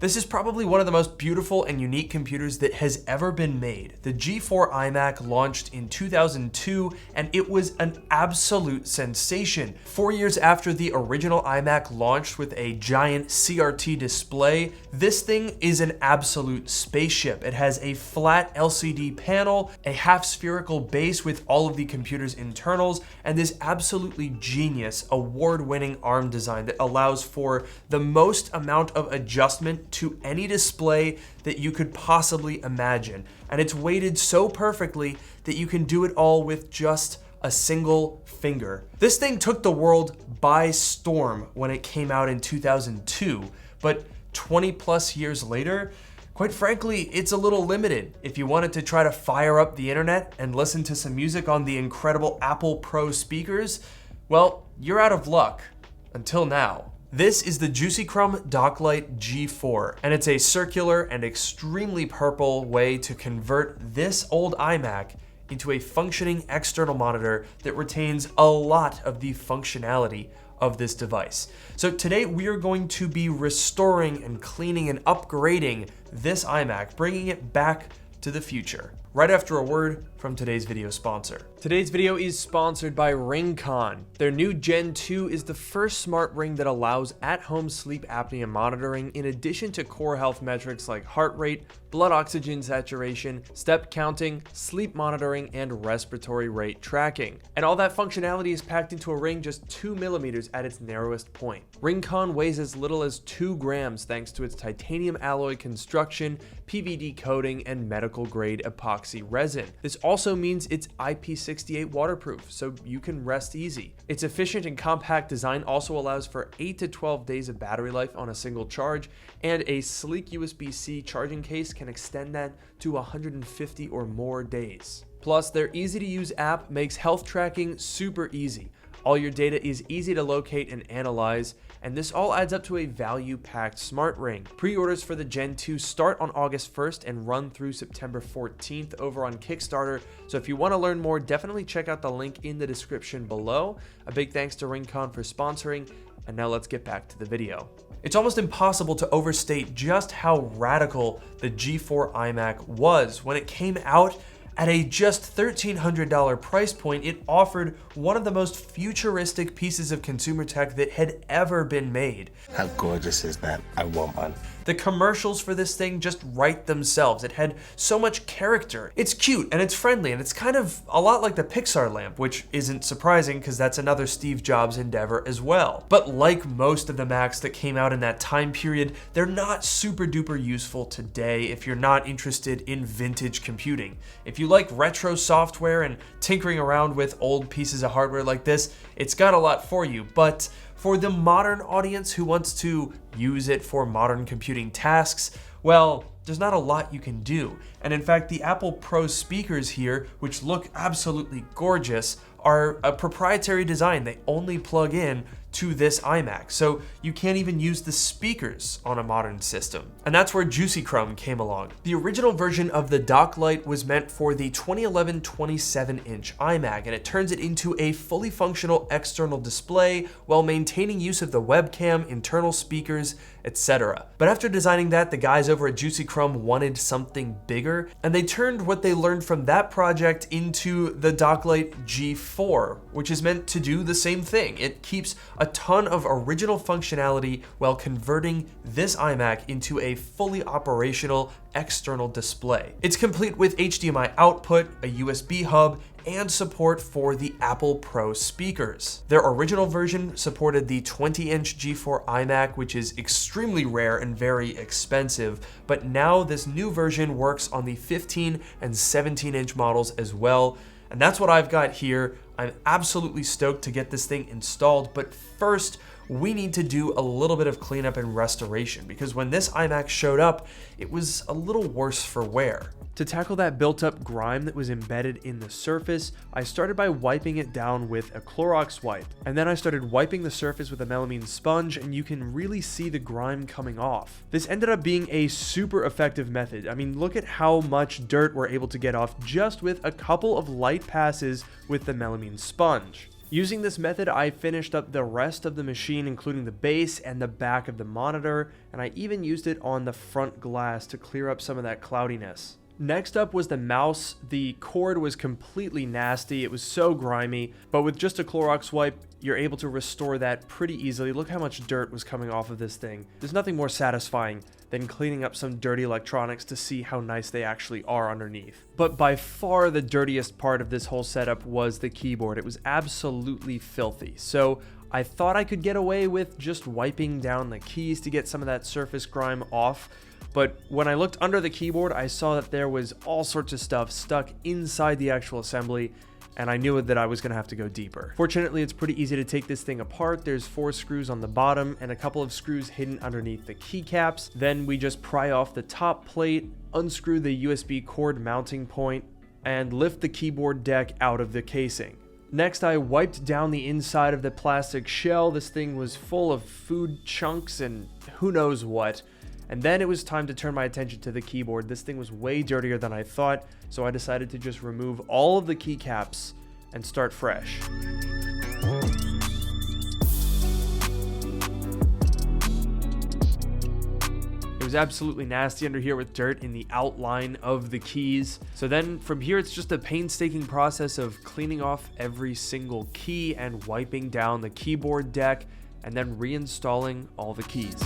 This is probably one of the most beautiful and unique computers that has ever been made. The G4 iMac launched in 2002, and it was an absolute sensation. 4 years after the original iMac launched with a giant CRT display, this thing is an absolute spaceship. It has a flat LCD panel, a half spherical base with all of the computer's internals, and this absolutely genius, award-winning ARM design that allows for the most amount of adjustment to any display that you could possibly imagine. And it's weighted so perfectly that you can do it all with just a single finger. This thing took the world by storm when it came out in 2002, but 20 plus years later, quite frankly, it's a little limited. If you wanted to try to fire up the internet and listen to some music on the incredible Apple Pro speakers, well, you're out of luck. Until now. This is the JuicyCrumb Docklite G4, and it's a circular and extremely purple way to convert this old iMac into a functioning external monitor that retains a lot of the functionality of this device. So today we are going to be restoring and cleaning and upgrading this iMac, bringing it back to the future. Right after a word from today's video sponsor. Today's video is sponsored by Ringcon. Their new Gen 2 is the first smart ring that allows at-home sleep apnea monitoring in addition to core health metrics like heart rate, blood oxygen saturation, step counting, sleep monitoring, and respiratory rate tracking. And all that functionality is packed into a ring just 2 millimeters at its narrowest point. Ringcon weighs as little as 2 grams thanks to its titanium alloy construction, PVD coating, and medical grade epoxy resin. This also means it's IP68 waterproof, so you can rest easy. Its efficient and compact design also allows for 8 to 12 days of battery life on a single charge, and a sleek USB-C charging case can extend that to 150 or more days. Plus, their easy-to-use app makes health tracking super easy. All your data is easy to locate and analyze, and this all adds up to a value-packed smart ring. Pre-orders for the Gen 2 start on August 1st and run through September 14th over on Kickstarter, so if you want to learn more, definitely check out the link in the description below. A big thanks to Ringcon for sponsoring, and now let's get back to the video. It's almost impossible to overstate just how radical the G4 iMac was. When it came out, at a just $1,300 price point, it offered one of the most futuristic pieces of consumer tech that had ever been made. How gorgeous is that? I want one. The commercials for this thing just write themselves. It had so much character. It's cute and it's friendly and it's kind of a lot like the Pixar lamp, which isn't surprising because that's another Steve Jobs endeavor as well. But like most of the Macs that came out in that time period, they're not super duper useful today if you're not interested in vintage computing. If you like retro software and tinkering around with old pieces of hardware like this, it's got a lot for you. But for the modern audience who wants to use it for modern computing tasks, well, there's not a lot you can do. And in fact, the Apple Pro speakers here, which look absolutely gorgeous, are a proprietary design. They only plug in to this iMac, so you can't even use the speakers on a modern system. And that's where JuicyCrumb came along. The original version of the Docklite was meant for the 2011 27-inch iMac, and it turns it into a fully functional external display while maintaining use of the webcam, internal speakers, etc. But after designing that, the guys over at JuicyCrumb wanted something bigger, and they turned what they learned from that project into the Docklite G4, which is meant to do the same thing. It keeps a ton of original functionality while converting this iMac into a fully operational external display. It's complete with HDMI output, a USB hub, and support for the Apple Pro speakers. Their original version supported the 20-inch G4 iMac, which is extremely rare and very expensive, but now this new version works on the 15 and 17-inch models as well. And that's what I've got here. I'm absolutely stoked to get this thing installed, but first, we need to do a little bit of cleanup and restoration because when this iMac showed up, it was a little worse for wear. To tackle that built-up grime that was embedded in the surface, I started by wiping it down with a Clorox wipe, and then I started wiping the surface with a melamine sponge, and you can really see the grime coming off. This ended up being a super effective method. I mean, look at how much dirt we're able to get off just with a couple of light passes with the melamine sponge. Using this method, I finished up the rest of the machine, including the base and the back of the monitor, and I even used it on the front glass to clear up some of that cloudiness. Next up was the mouse. The cord was completely nasty. It was so grimy, but with just a Clorox wipe, you're able to restore that pretty easily. Look how much dirt was coming off of this thing. There's nothing more satisfying than cleaning up some dirty electronics to see how nice they actually are underneath. But by far the dirtiest part of this whole setup was the keyboard. It was absolutely filthy. So I thought I could get away with just wiping down the keys to get some of that surface grime off. But when I looked under the keyboard, I saw that there was all sorts of stuff stuck inside the actual assembly, and I knew that I was going to have to go deeper. Fortunately, it's pretty easy to take this thing apart. There's 4 screws on the bottom and a couple of screws hidden underneath the keycaps. Then we just pry off the top plate, unscrew the USB cord mounting point, and lift the keyboard deck out of the casing. Next, I wiped down the inside of the plastic shell. This thing was full of food chunks and who knows what. And then it was time to turn my attention to the keyboard. This thing was way dirtier than I thought, so I decided to just remove all of the keycaps and start fresh. It was absolutely nasty under here with dirt in the outline of the keys. So then from here, it's just a painstaking process of cleaning off every single key and wiping down the keyboard deck and then reinstalling all the keys.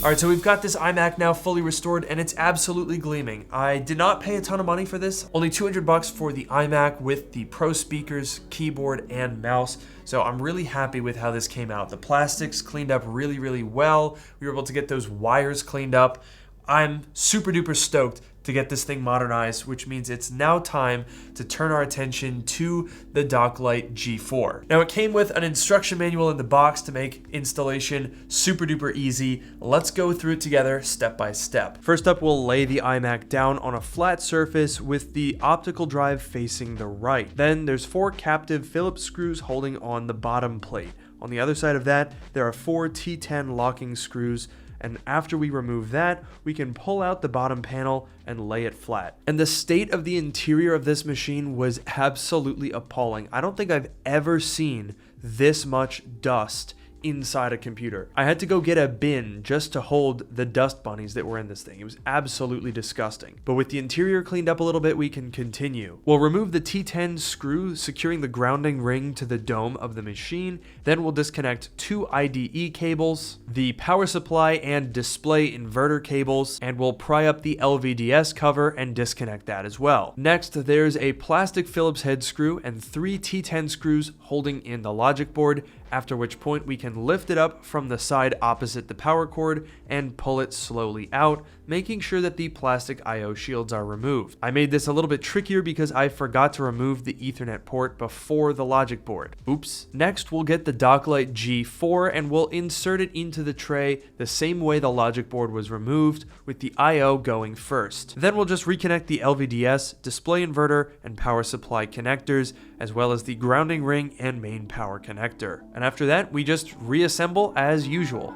Alright, so we've got this iMac now fully restored and it's absolutely gleaming. I did not pay a ton of money for this, only $200 for the iMac with the Pro speakers, keyboard, and mouse. So I'm really happy with how this came out. The plastics cleaned up really, really well. We were able to get those wires cleaned up. I'm super duper stoked to get this thing modernized, which means it's now time to turn our attention to the Docklite G4. Now, it came with an instruction manual in the box to make installation super duper easy. Let's go through it together step by step. First up, we'll lay the iMac down on a flat surface with the optical drive facing the right. Then there's 4 captive Phillips screws holding on the bottom plate. On the other side of that, there are 4 T10 locking screws, and after we remove that, we can pull out the bottom panel and lay it flat. And the state of the interior of this machine was absolutely appalling. I don't think I've ever seen this much dust inside a computer. I had to go get a bin just to hold the dust bunnies that were in this thing. It was absolutely disgusting. But with the interior cleaned up a little bit, we can continue. We'll remove the T10 screw securing the grounding ring to the dome of the machine. Then we'll disconnect 2 IDE cables, the power supply and display inverter cables, and we'll pry up the LVDS cover and disconnect that as well. Next, there's a plastic Phillips head screw and 3 T10 screws holding in the logic board, after which point we can lift it up from the side opposite the power cord and pull it slowly out, making sure that the plastic I/O shields are removed. I made this a little bit trickier because I forgot to remove the Ethernet port before the logic board. Oops. Next, we'll get the Docklite G4 and we'll insert it into the tray the same way the logic board was removed, with the I/O going first. Then we'll just reconnect the LVDS, display inverter, and power supply connectors, as well as the grounding ring and main power connector. And after that, we just reassemble as usual.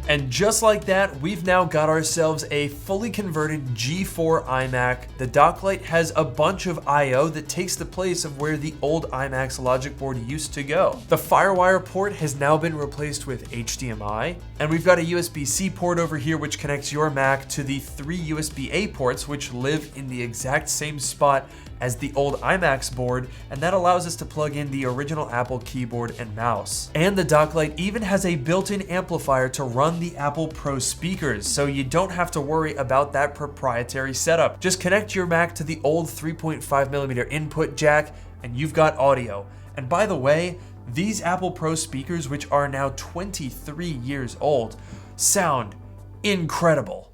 And just like that, we've now got ourselves a fully converted G4 iMac. The Docklite has a bunch of I/O that takes the place of where the old iMac's logic board used to go. The FireWire port has now been replaced with HDMI, and we've got a USB-C port over here which connects your Mac to the 3 USB-A ports which live in the exact same spot as the old iMac's board, and that allows us to plug in the original Apple keyboard and mouse. And the Docklite even has a built-in amplifier to run the Apple Pro speakers, so you don't have to worry about that proprietary setup. Just connect your Mac to the old 3.5mm input jack and you've got audio. And by the way, these Apple Pro speakers, which are now 23 years old, sound incredible.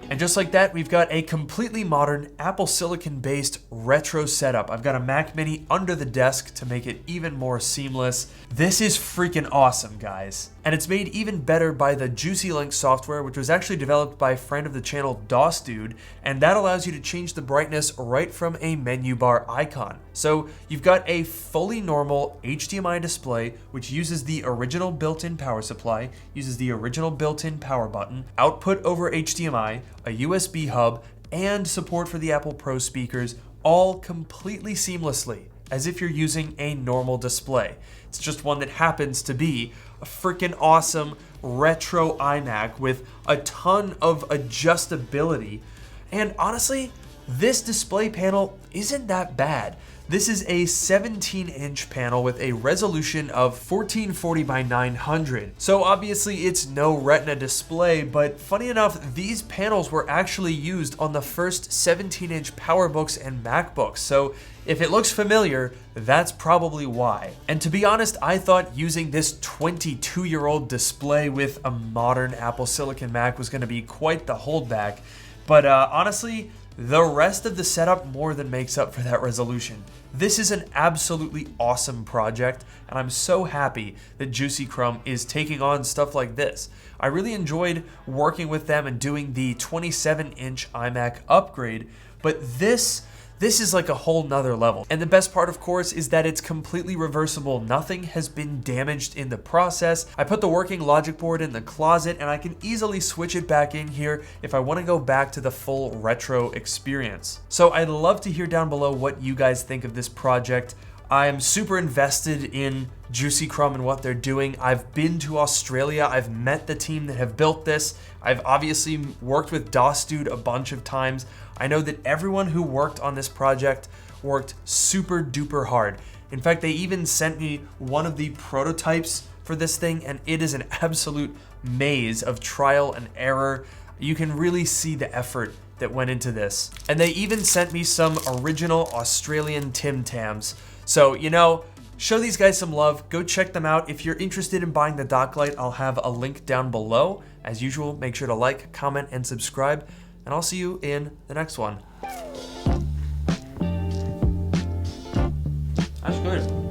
And just like that, we've got a completely modern Apple Silicon based retro setup. I've got a Mac Mini under the desk to make it even more seamless. This is freaking awesome, guys. And it's made even better by the JuicyLink software, which was actually developed by a friend of the channel, DOSDude, and that allows you to change the brightness right from a menu bar icon. So you've got a fully normal HDMI display, which uses the original built-in power supply, uses the original built-in power button, output over HDMI, a USB hub, and support for the Apple Pro speakers, all completely seamlessly, as if you're using a normal display. It's just one that happens to be a freaking awesome retro iMac with a ton of adjustability. And honestly, this display panel isn't that bad. This is a 17-inch panel with a resolution of 1440 by 900. So obviously it's no Retina display, but funny enough, these panels were actually used on the first 17-inch PowerBooks and MacBooks. So if it looks familiar, that's probably why. And to be honest, I thought using this 22-year-old display with a modern Apple Silicon Mac was gonna be quite the holdback. But honestly, the rest of the setup more than makes up for that resolution. This is an absolutely awesome project, and I'm so happy that JuicyCrumb is taking on stuff like this. I really enjoyed working with them and doing the 27-inch iMac upgrade, but this is like a whole nother level. And the best part, of course, is that it's completely reversible. Nothing has been damaged in the process. I put the working logic board in the closet, and I can easily switch it back in here if I want to go back to the full retro experience. So I'd love to hear down below what you guys think of this project. I'm super invested in JuicyCrumb and what they're doing. I've been to Australia. I've met the team that have built this. I've obviously worked with DOSDude a bunch of times. I know that everyone who worked on this project worked super duper hard. In fact, they even sent me one of the prototypes for this thing, and it is an absolute maze of trial and error. You can really see the effort that went into this. And they even sent me some original Australian Tim Tams. So, you know, show these guys some love. Go check them out. If you're interested in buying the Docklite, I'll have a link down below. As usual, make sure to like, comment, and subscribe, and I'll see you in the next one. That's good.